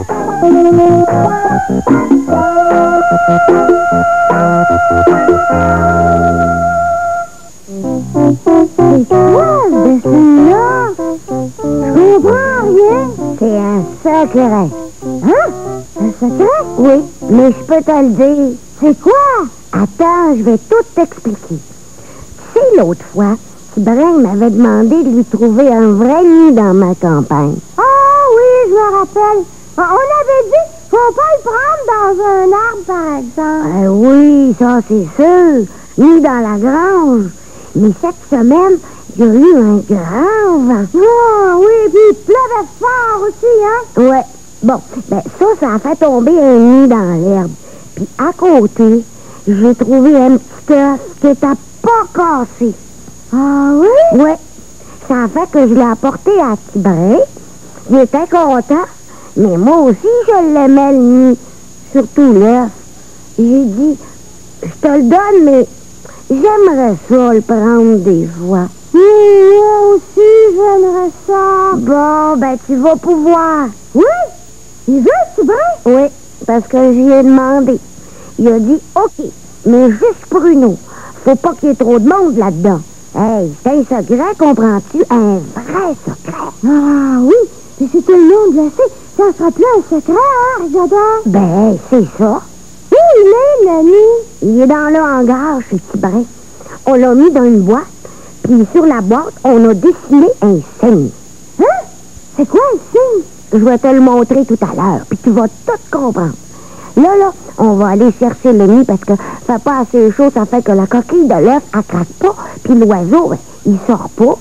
C'est quoi ce dessin-là? Je comprends rien. C'est un secret. Hein? Un secret? Oui, mais je peux te le dire. C'est quoi? Attends, je vais tout t'expliquer. Tu sais, l'autre fois, Tibrin m'avait demandé de lui trouver un vrai nid dans ma campagne. Ah oui, je me rappelle. On avait dit, faut pas le prendre dans un arbre, par exemple. Oui, ça c'est sûr. Ni dans la grange. Mais cette semaine, il y a eu un grand vent. Ah oui, puis il pleuvait fort aussi, hein? Ouais. Bon, ben ça a fait tomber un nid dans l'herbe. Puis à côté, j'ai trouvé un petit œuf qui était pas cassé. Ah oui? Ouais. Ça a fait que je l'ai apporté à Tibrin. Il était content. Mais moi aussi, je l'aimais le nid. Surtout l'œuf. J'ai dit, je te le donne, mais j'aimerais ça le prendre des fois. Moi aussi, j'aimerais ça. Bon, ben tu vas pouvoir. Oui? Il veut, Tibrin? Oui, parce que j'y ai demandé. Il a dit, OK, mais juste Bruno. Faut pas qu'il y ait trop de monde là-dedans. Hey, c'est un secret, comprends-tu? Un vrai secret. Ah oui, mais c'est tout le monde le sait. Ça sera plus un secret, hein, Rigodon? Ben, c'est ça. Où il est, le nid? Il est dans le hangar chez Tibrin. On l'a mis dans une boîte, puis sur la boîte, on a dessiné un signe. Hein? C'est quoi un signe? Je vais te le montrer tout à l'heure, puis tu vas tout comprendre. Là, on va aller chercher le nid parce que fait pas assez chaud, ça fait que la coquille de l'œuf, elle craque pas, puis l'oiseau, ben, il sort pas.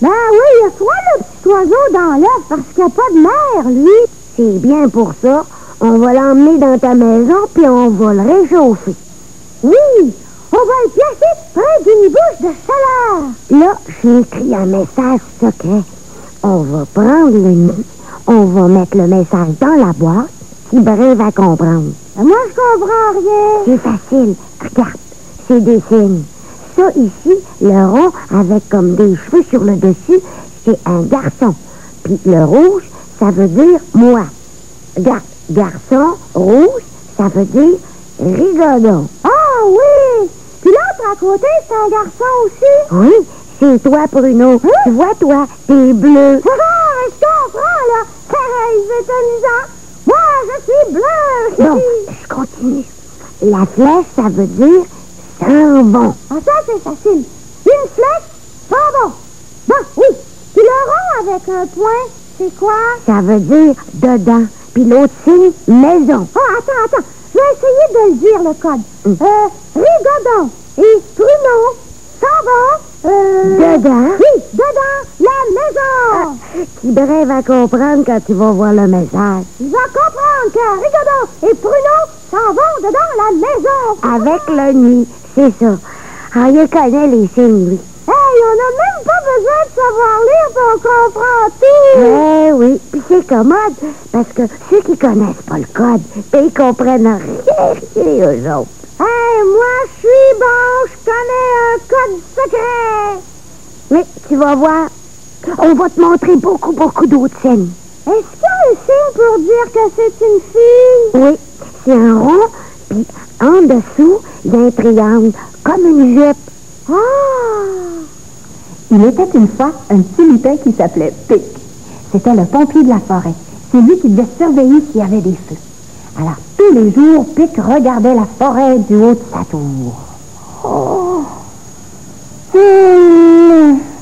Ben oui, il y a soit le petit oiseau dans l'œuf parce qu'il n'y a pas de mer, lui. C'est bien pour ça. On va l'emmener dans ta maison, puis on va le réchauffer. Oui, on va le placer près d'une bouche de chaleur. Là, j'ai écrit un message secret. On va prendre le nid, on va mettre le message dans la boîte, Tibrin va comprendre. Moi, je comprends rien. C'est facile. Regarde, c'est des signes. Ça ici, le rond avec comme des cheveux sur le dessus, c'est un garçon. Puis le rouge, ça veut dire moi. Regarde, garçon, rouge, ça veut dire Rigodon. Ah oui! Puis l'autre à côté, c'est un garçon aussi? Oui, c'est toi, Bruno. Hein? Tu vois, toi, t'es bleu. Ah, je comprends, là. C'est amusant. Moi, je suis bleu. Bon, je continue. La flèche, ça veut dire s'en vont. Ah, ça, c'est facile. Une flèche, s'en vont. Bon, oui. Puis le rond avec un point, c'est quoi? Ça veut dire dedans. Puis l'autre signe, maison. Ah, attends. Je vais essayer de le dire, le code. Rigodon et Bruno s'en vont. Dedans? Oui, dedans la maison. Tibrin va comprendre quand tu vas voir le message. Il va comprendre que Rigodon et Bruno s'en vont dedans la maison. Avec le nid, c'est ça. Ah, il connaît les signes, lui. Hey, on n'a même pas besoin de savoir lire, puis on comprend tout. Eh oui, puis c'est commode, parce que ceux qui connaissent pas le code, ils comprennent rien, eux autres. Hey, moi, je suis bon, je connais un code secret. Mais tu vas voir, on va te montrer beaucoup d'autres signes. Est-ce qu'il y a un signe pour dire que c'est une fille? Oui, c'est un rond, puis en dessous, il y a un triangle, comme une jupe. Ah! Il était une fois un petit lutin qui s'appelait Pic. C'était le pompier de la forêt. C'est lui qui devait surveiller s'il y avait des feux. Alors, tous les jours, Pic regardait la forêt du haut de sa tour. Oh!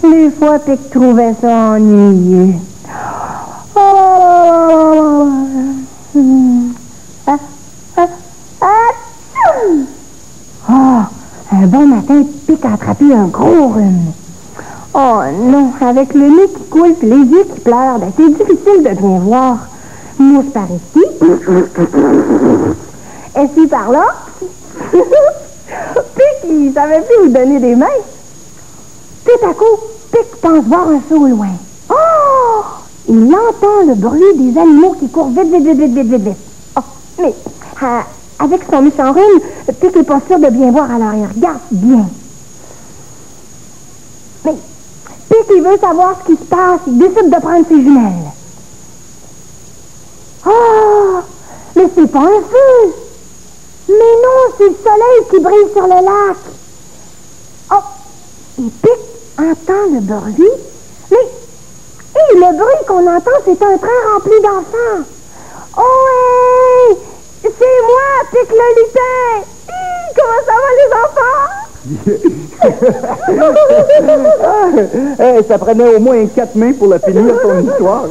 Des fois, Pic trouvait ça ennuyeux. Un bon matin, Pic a attrapé un gros rhume. Oh non, avec le nez qui coule et les yeux qui pleurent, ben, c'est difficile de bien voir. Mousse par ici. Essuie par là. Pic, il savait plus où donner des mains. Tout à coup, Pic pense voir un feu au loin. Oh! Il entend le bruit des animaux qui courent vite. Oh, mais avec son méchant rhume, Pic n'est pas sûr de bien voir, alors il regarde bien. Mais Pic, il veut savoir ce qui se passe. Il décide de prendre ses jumelles. Oh! Mais c'est pas un feu! Mais non, c'est le soleil qui brille sur le lac! Oh! Et Pic entend le bruit. Mais... Et le bruit qu'on entend, c'est un train rempli d'enfants! Oh, hey! C'est moi, Pic le lutin! Comment ça va, les enfants? Hey, ça prenait au moins 4 mains pour la finir, ton histoire.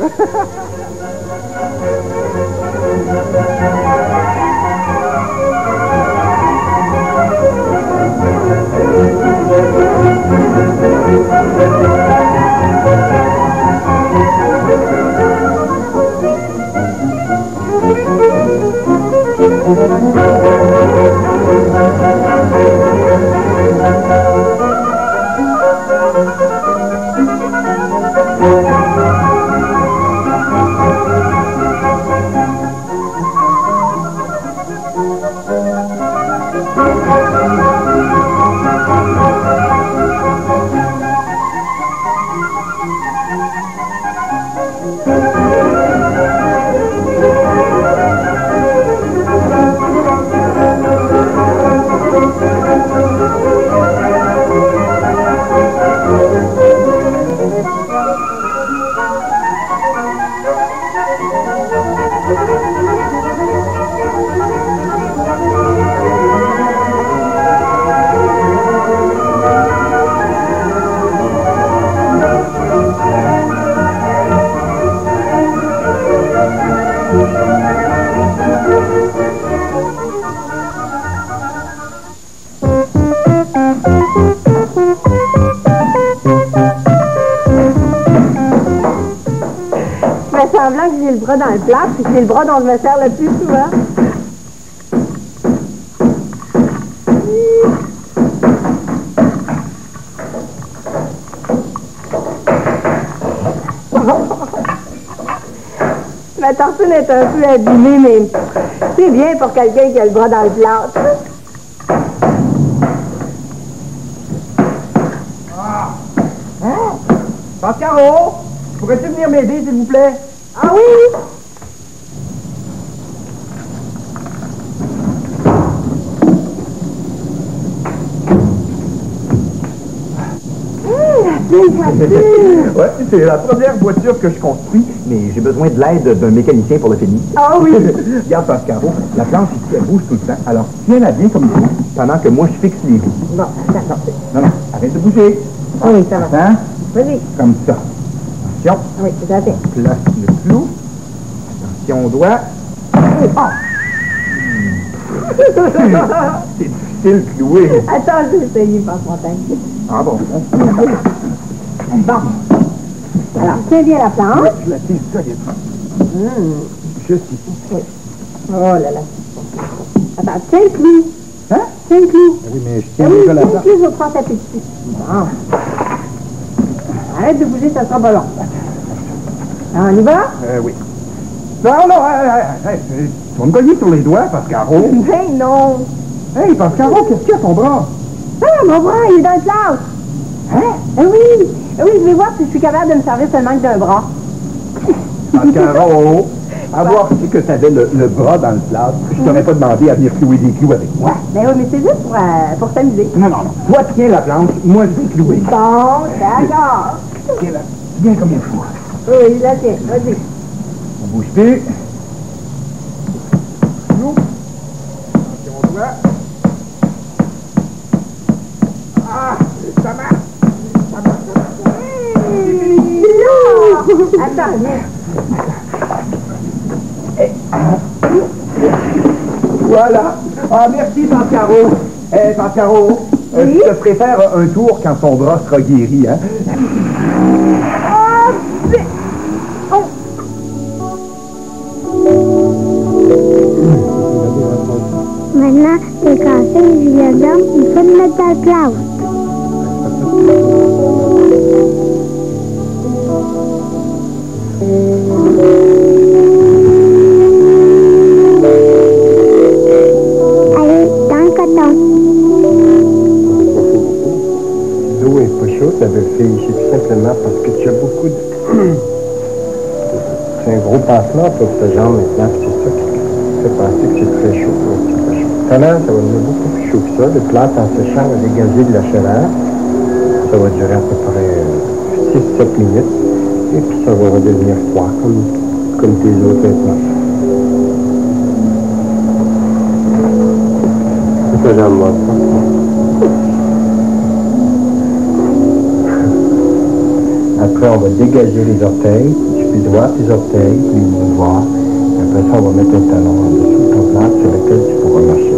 Semblant que j'ai le bras dans le plat, puis que c'est le bras dont je me sers le plus souvent. Ma tartine est un peu abîmée, mais c'est bien pour quelqu'un qui a le bras dans le plat. Pascaro, pourrais-tu venir m'aider, s'il vous plaît? Ah oui? Ouais, c'est la première voiture que je construis, mais j'ai besoin de l'aide d'un mécanicien pour le finir. Ah oui? Regarde, Pascaro, la planche ici, elle bouge tout le temps. Alors, tiens-la bien comme il faut, pendant que moi, je fixe les roues. Bon, d'accord. Non, arrête de bouger. Ah oui, ça va. Hein? Vas-y. Comme ça. Attention. Ah oui, tout à fait. Place le clou. Attention au doigt. Oh! C'est difficile de clouer. Attends, je vais essayer, Passe-Montagne. Ah bon? Bon. Alors, tiens bien la planche. Je la tiens solide. Juste ici. Oh là là. Attends, tiens le clou. Hein? Tiens le clou. Oui, mais je Ah tiens oui, déjà tiens la le planche. clou, je vais prendre ta petite. Bon. Arrête de bouger, ça sera pas long. Alors, on y va? Oui. Non, tu vas me cogner sur les doigts, Pascaro. Ben non. Hey, Pascaro, qu'est-ce qu'il y a ton bras? Ah, mon bras, il est dans le plâtre. Hein? Oui, je vais voir si je suis capable de me servir seulement que d'un bras. Pascaro, à voir si que tu avais le bras dans le plâtre, je t'aurais pas demandé à venir clouer des clous avec moi. Ben oui, mais c'est juste pour s'amuser. Non. Toi, tiens la planche, moi, je vais clouer. Bon, d'accord. Tiens-la, bien comme il faut. Oui, là, tiens, vas-y. On bouge plus. Clou. Attention au doigt. Ah, ça marche. Attends, viens. Voilà. Ah, merci, Pascaro. Pascaro, Oui? je te préfère un tour quand ton bras sera guéri, hein? Ah, c'est... Oh. Maintenant, t'es cassé, Julien d'homme, il faut le mettre dans le plâtre. Allez, dans le coton. L'eau est pas chaude, la belle fille. C'est tout simplement parce que tu as beaucoup de... C'est un gros pansement pour ce genre maintenant, puis c'est ça. fait penser que c'est très chaud. Tout à l'heure, ça va devenir beaucoup plus chaud que ça. Le plâtre, en séchant, va dégager de la chaleur. Ça va durer à peu près 6-7 minutes. Et puis ça va redevenir froid, comme tes autres vêtements. C'est ça, j'aime moi. Après, on va dégager les orteils. Tu peux droire tes orteils, puis les voir. Et après ça, on va mettre un talon en dessous de ton plâtre sur lequel tu pourras marcher.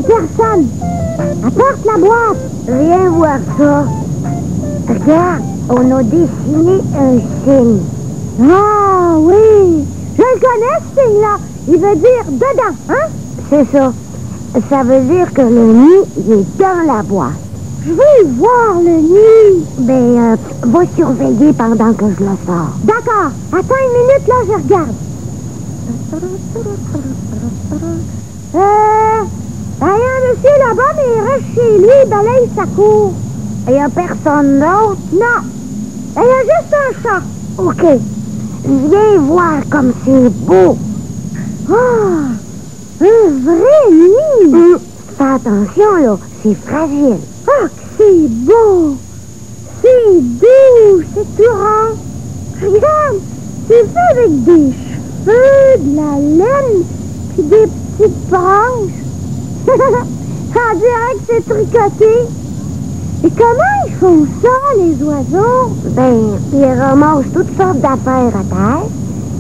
Personne! Apporte la boîte! Viens voir ça. Regarde, on a dessiné un signe. Ah oui! Je le connais, ce signe-là. Il veut dire dedans, hein? C'est ça. Ça veut dire que le nid, il est dans la boîte. Je veux voir le nid. Ben, va surveiller pendant que je le sors. D'accord. Attends une minute, là, je regarde. Il y a un monsieur là-bas, mais il reste chez lui, il balaye sa cour. Il n'y a personne d'autre? Non. Il y a juste un chat. OK. Viens voir comme c'est beau. Ah! Un vrai nid! Fais attention, là. C'est fragile. Ah, que c'est beau! C'est doux, c'est tout rond. Regarde, c'est fait avec des cheveux, de la laine, puis des petites branches. On dirait que c'est tricoté. Et comment ils font ça, les oiseaux? Ben, ils ramassent toutes sortes d'affaires à terre,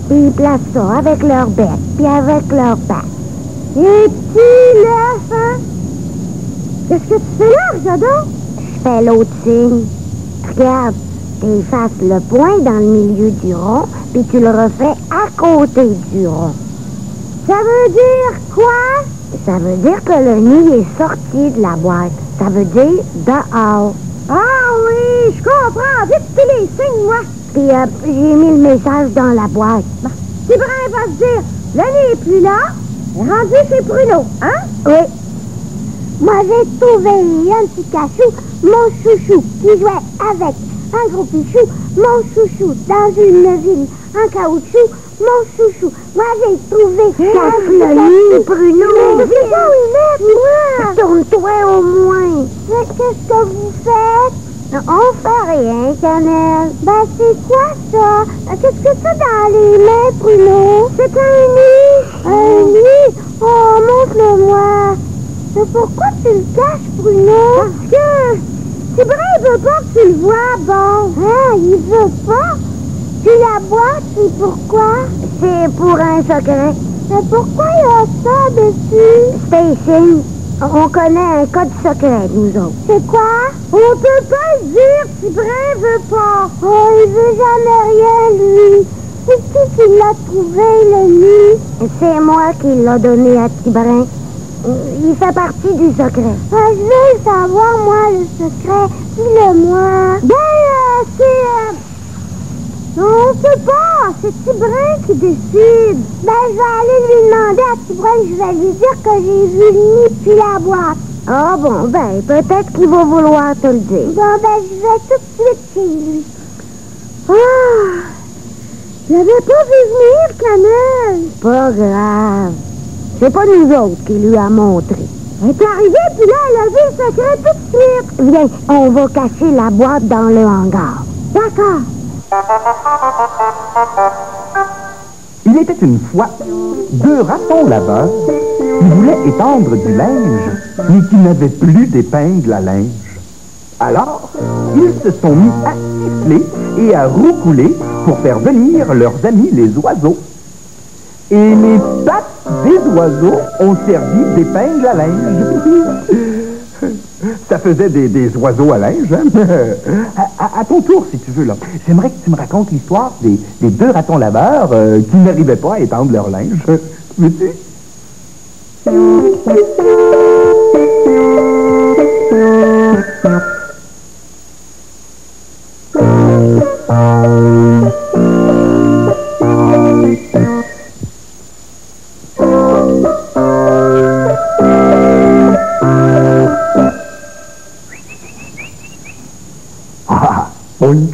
puis ils placent ça avec leur bec, puis avec leurs pattes. Et petit l'œuf, hein? Qu'est-ce que tu fais là, Jadot? Je fais l'autre signe. Regarde, tu effaces le point dans le milieu du rond, puis tu le refais à côté du rond. Ça veut dire quoi? Ça veut dire que le nid est sorti de la boîte. Ça veut dire dehors. Ah oui, je comprends. Vite tous les signes, moi. Puis j'ai mis le message dans la boîte. Bah, c'est vrai, il va se dire, le nid est plus là. Il est rendu chez Bruno, hein? Oui. Moi, j'ai trouvé un petit cachou, mon chouchou, qui jouait avec un gros pichou. Mon chouchou, dans une ville en caoutchouc. Mon chouchou, moi j'ai trouvé cache le nid, Bruno. Mais c'est ça où il met, moi. Tourne-toi au moins. Qu'est-ce que vous faites? On fait rien, Cannelle. Ben c'est quoi ça? Qu'est-ce que c'est dans les mains, Bruno? C'est un nid. Un nid? Oh, montre-le-moi. Mais pourquoi tu le caches, Bruno? Parce que c'est vrai, il veut pas que tu le vois, bon. Ah, il veut pas? Tu la boîte, c'est pourquoi? C'est pour un secret. Mais pourquoi il y a ça dessus? Spacing. On connaît un code secret, nous autres. C'est quoi? On peut pas le dire si Brin veut pas. Oh, il veut jamais rien, lui. C'est qui l'a trouvé, le nid? C'est moi qui l'ai donné à Tibrin. Il fait partie du secret. Ah, je veux le savoir, moi, le secret. Dis-le-moi. Ben, c'est... Non, on peut pas. C'est Tibrin qui décide. Ben, je vais aller lui demander à Tibrin. Je vais lui dire que j'ai vu le nid puis la boîte. Ah bon, ben, peut-être qu'il va vouloir te le dire. Bon, ben, je vais tout de suite chez lui. Ah! Je l'avais pas vu venir, Cannelle. Pas grave. C'est pas nous autres qui lui a montré. Elle est arrivée, puis là, elle a vu le secret tout de suite. Viens, on va cacher la boîte dans le hangar. D'accord. Il était une fois 2 ratons laveurs qui voulaient étendre du linge, mais qui n'avaient plus d'épingle à linge. Alors, ils se sont mis à siffler et à roucouler pour faire venir leurs amis les oiseaux. Et les pattes des oiseaux ont servi d'épingle à linge. Ça faisait des oiseaux à linge, hein? À ton tour, si tu veux, là. J'aimerais que tu me racontes l'histoire des deux ratons laveurs qui n'arrivaient pas à étendre leur linge. Veux-tu? Oui.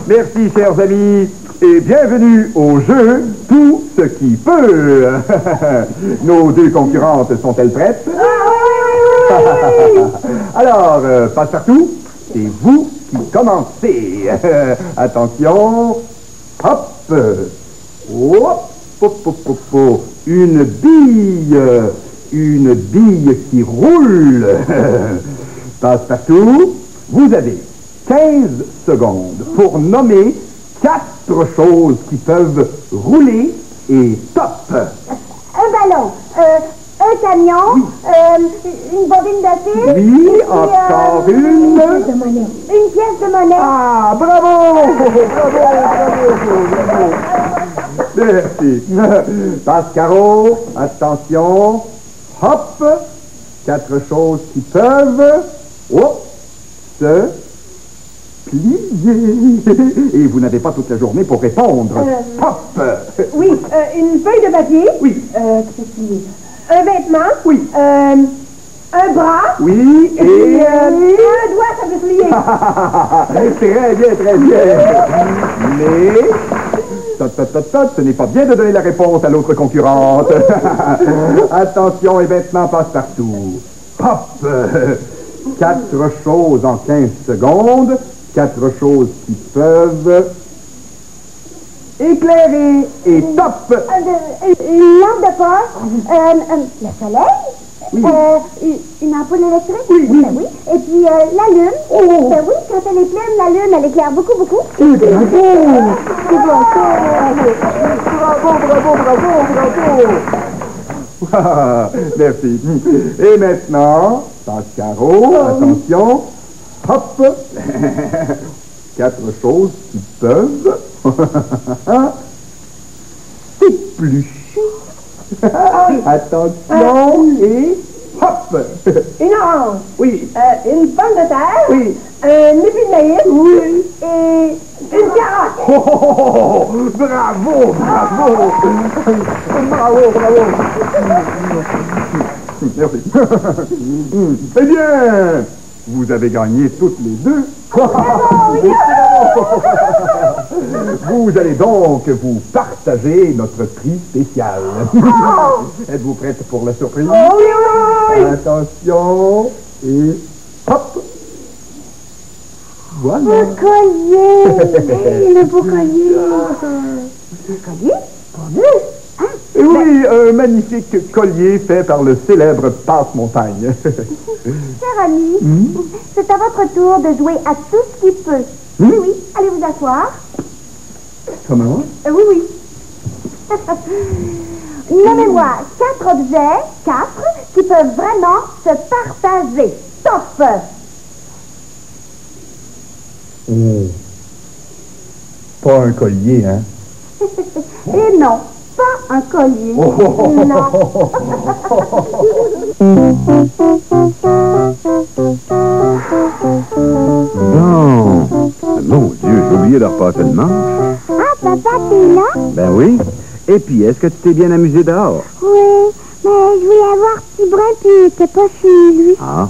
Merci, chers amis, et bienvenue au jeu Tout ce qui peut. Nos deux concurrentes sont-elles prêtes? Alors, Passepartout, c'est vous qui commencez. Attention. Hop. Hop, hop, hop, hop, hop. Une bille qui roule. Passepartout, vous avez 15 secondes pour nommer 4 choses qui peuvent rouler et top. Un ballon, un camion, une bobine de fil. Oui, encore une. Une pièce de monnaie. Ah, bravo! Merci. Pascaro, attention. Hop. 4 choses qui peuvent se plier. Et vous n'avez pas toute la journée pour répondre. Hop! Oui, une feuille de papier. Oui. Un vêtement. Oui. Un bras. Oui, et... un doigt, ça peut se lier. Très bien, très bien. Mais... ce n'est pas bien de donner la réponse à l'autre concurrente. Attention, et maintenant Passepartout. Hop! 4 choses en 15 secondes. 4 choses qui peuvent éclairer. Et top! Une lampe de poche. Le soleil. Oui. Une ampoule électrique. Oui, oui. Ben oui. Et puis la lune. Oh. Ben oui, quand elle est pleine, la lune, elle éclaire beaucoup, beaucoup. Bravo, merci. Et maintenant, Pascaro, attention. Hop. 4 choses qui peuvent s'éplucher. Attention et hop. Une orange. Oui. Une pomme de terre. Oui. Un épi de maïs. Oui. Et une carotte. Oh, bravo, bravo. Bravo, bravo. Merci. Eh bien, vous avez gagné toutes les deux. Vous allez donc vous partager notre prix spécial. Êtes-vous prête pour la surprise? Oui. Attention et hop. Voilà. Le collier. Le beau collier. Collier? Pour nous. Et oui, un magnifique collier fait par le célèbre Passe-Montagne. Cher ami, c'est à votre tour de jouer à tout ce qui peut. Oui, allez vous asseoir. Comment? Oui. Nommez-moi 4 objets, 4, qui peuvent vraiment se partager. Top! Pas un collier, hein? Et non, pas un collier. Non. Non. Mon Dieu, j'ai oublié de repasser le manche. Ah, papa, t'es là? Ben oui. Et puis, est-ce que tu t'es bien amusé dehors? Oui, mais je voulais avoir Petit Brun, puis il était pas chez lui. Ah.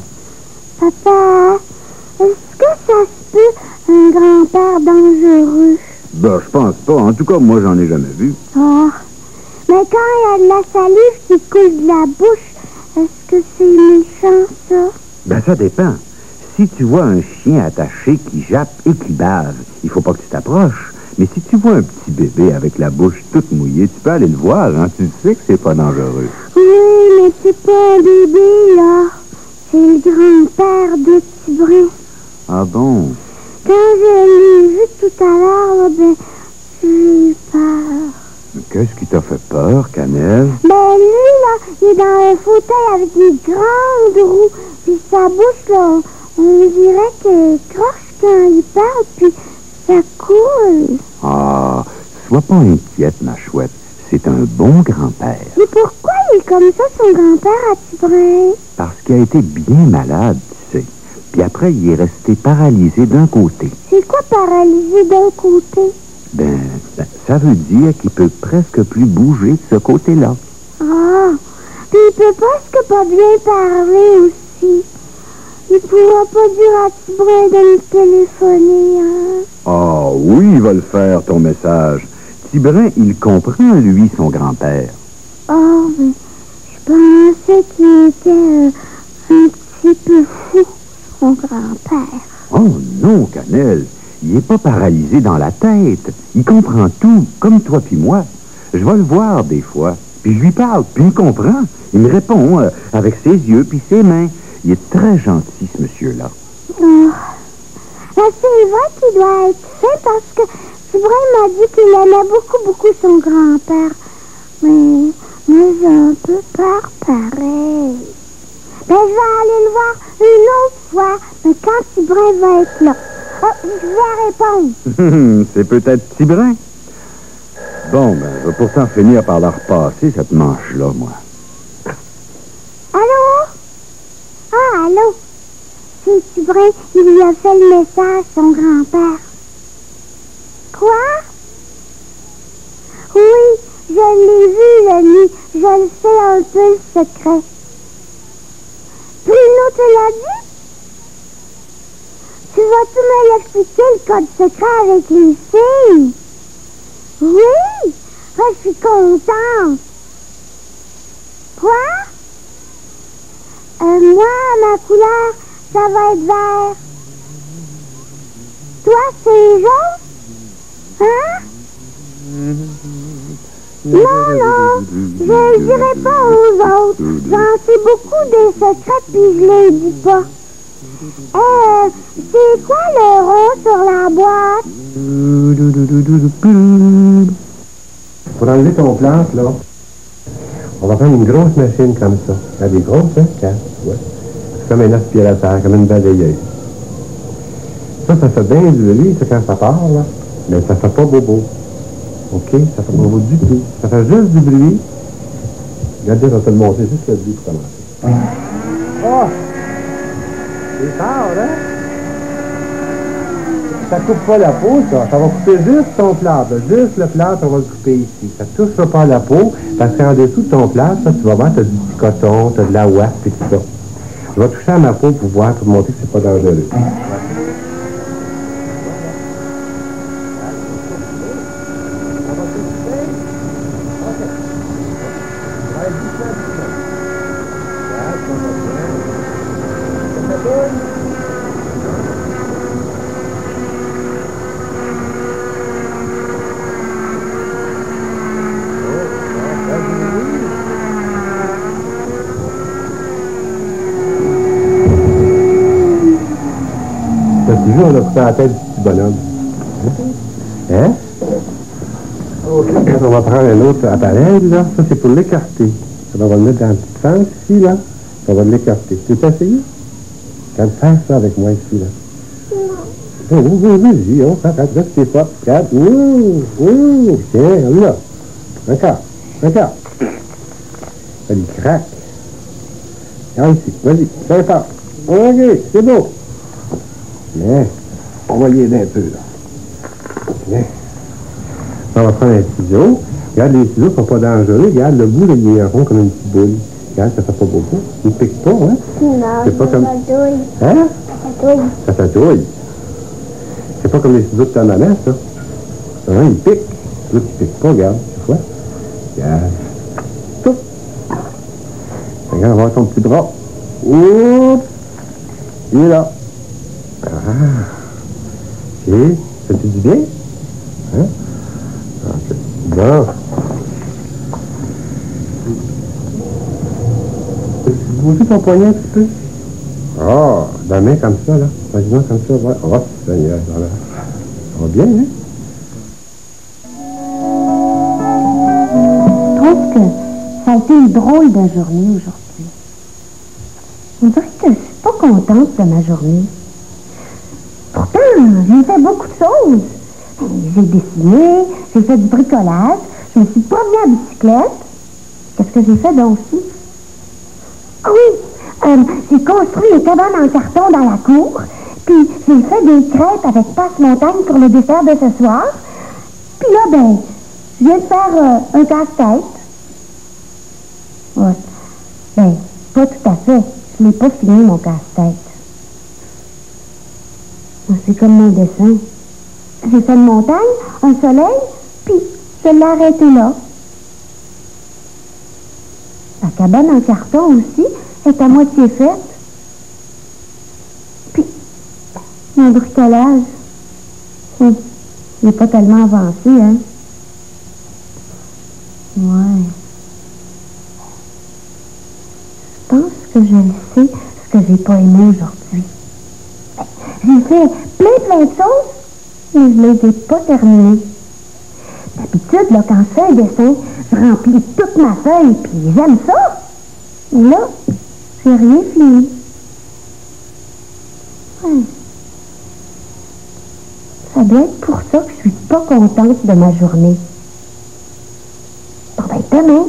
Papa, est-ce que ça se peut, un grand-père dangereux? Ben, je pense pas. En tout cas, moi, j'en ai jamais vu. Oh. Mais quand il y a de la salive qui coule de la bouche, est-ce que c'est méchant, ça? Ben, ça dépend. Si tu vois un chien attaché qui jappe et qui bave, il faut pas que tu t'approches. Mais si tu vois un petit bébé avec la bouche toute mouillée, tu peux aller le voir, hein? Tu sais que c'est pas dangereux. Oui, mais c'est pas un bébé, là. C'est le grand-père de Tibrin. Ah bon? Quand je l'ai vu tout à l'heure, là, ben, j'ai eu peur. Qu'est-ce qui t'a fait peur, Cannelle? Ben, lui, là, il est dans un fauteuil avec des grandes roues. Puis sa bouche, là, on dirait qu'elle croche quand il parle, puis ça coule. Ah, sois pas inquiète, ma chouette. C'est un bon grand-père. Mais pourquoi il est comme ça, son grand-père, à Tibrin? Parce qu'il a été bien malade, tu sais. Puis après, il est resté paralysé d'un côté. C'est quoi paralysé d'un côté? Ben, ça veut dire qu'il peut presque plus bouger de ce côté-là. Ah, puis il peut presque pas bien parler aussi. Il pourra pas dire à Tibrin de me téléphoner, hein? Ah oui, il va le faire, ton message. Tibrin, il comprend, lui, son grand-père. Oh, mais je pensais qu'il était un petit peu fou, son grand-père. Oh non, Cannelle, il est pas paralysé dans la tête. Il comprend tout, comme toi puis moi. Je vais le voir des fois, puis je lui parle, puis il me comprend. Il me répond avec ses yeux puis ses mains. Il est très gentil, ce monsieur-là. Oh. Ben, c'est vrai qu'il doit être fait parce que Tibrin m'a dit qu'il aimait beaucoup, beaucoup son grand-père. Mais j'ai un peu peur pareil. Ben, je vais aller le voir une autre fois, mais quand Tibrin va être là. Oh, je vais répondre. C'est peut-être Tibrin. Bon, ben, je vais pourtant finir par la repasser, cette manche-là, moi. Allô? Ah, allô? C'est Tibrin, il lui a fait le message, son grand-père. Quoi? Oui, je l'ai vu la nuit. Je le sais un peu le secret. Bruno te l'a dit? Tu vas-tu me l'expliquer, le code secret avec les filles? Oui! Ah, je suis contente. Quoi? Moi, ma couleur, ça va être vert. Toi, c'est jaune? Hein? Non, je ne dirai pas aux autres. J'en sais beaucoup des secrets, puis je les dis pas. C'est quoi le rond sur la boîte? Pour enlever ton plante, là, on va prendre une grosse machine comme ça. Elle a des grosses, hein, 4, ouais. C'est comme un aspirateur, comme une balayeuse. Ça fait bien du bruit, ça, quand ça part, là. Mais ça fait pas bobo. OK? Ça fait pas bobo du tout. Ça fait juste du bruit. Regardez, on va te le montrer juste le bruit pour commencer. Oh! C'est fort, hein? Ça coupe pas la peau, ça. Ça va couper juste ton plâtre, là. Juste le plâtre, on va le couper ici. Ça touchera pas la peau, parce qu'en dessous de ton plâtre, là, tu vas voir, t'as du petit coton, t'as de la ouate, et tout ça. Je vais toucher à ma peau pour voir, pour montrer que c'est pas dangereux. Toujours, on a coupé la tête du petit bonhomme. Hein? OK, on va prendre un autre appareil, là. Ça, c'est pour l'écarter. On va le mettre dans la petite fente ici, là. On va l'écarter. Tu peux essayer? Quand tu fais ça avec moi ici, là. Oh, vas-y, on fait, reste tes fortes. Regarde. Tiens, là. Encore. Il craque. Regarde ici, vas-y, fais fort. OK, c'est beau. Bien. On va y aider un peu, là. Bien. On va prendre un ciseau. Regarde, les ciseaux ne sont pas dangereux. Regarde, le bout, là, il est rond comme une petite boule. Regarde, ça fait pas beaucoup. Il ne pique pas, hein? Non, c'est pas comme... Hein? Ça fatouille. C'est pas comme les ciseaux de ta maman, ça. Ah, il pique. Là, tu piques pas, regarde, tu vois. Regarde. Tout. Regarde, voir ton petit bras. Oups! Il est là. Ah. OK. Ça te dit bien? Hein? OK. Bon. Tu bouges ton poignet un petit peu? Ah, la main comme ça, là. Vas-y, comme ça, ouais. Oh, Seigneur, voilà. Ça va bien, hein? Je trouve que ça a été une drôle de journée aujourd'hui. On dirait que je suis pas contente de ma journée. Pourtant, j'ai fait beaucoup de choses. J'ai dessiné, j'ai fait du bricolage, je me suis promenée à bicyclette. Qu'est-ce que j'ai fait donc aussi? Ah oui, j'ai construit les cabanes en carton dans la cour, puis j'ai fait des crêpes avec passe-montagne pour le dessert de ce soir. Puis là, ben, je viens de faire un casse-tête. Ouais. Ben, pas tout à fait. Je n'ai pas fini mon casse-tête. C'est comme mon dessin. J'ai fait une montagne, un soleil, puis je l'ai arrêté là. La cabane en carton aussi est à moitié faite. Puis, mon bricolage, il n'est pas tellement avancé, hein? Ouais. Je pense que je le sais, ce que j'ai pas aimé aujourd'hui. J'ai fait plein de choses, mais je les ai pas terminées. D'habitude, là, quand je fais un dessin, je remplis toute ma feuille, puis j'aime ça. Mais là, j'ai rien fini. Ouais. Ça doit être pour ça que je suis pas contente de ma journée. Bon, ben, demain,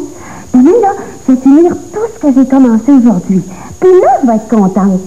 là, je vais finir tout ce que j'ai commencé aujourd'hui. Puis là, je vais être contente.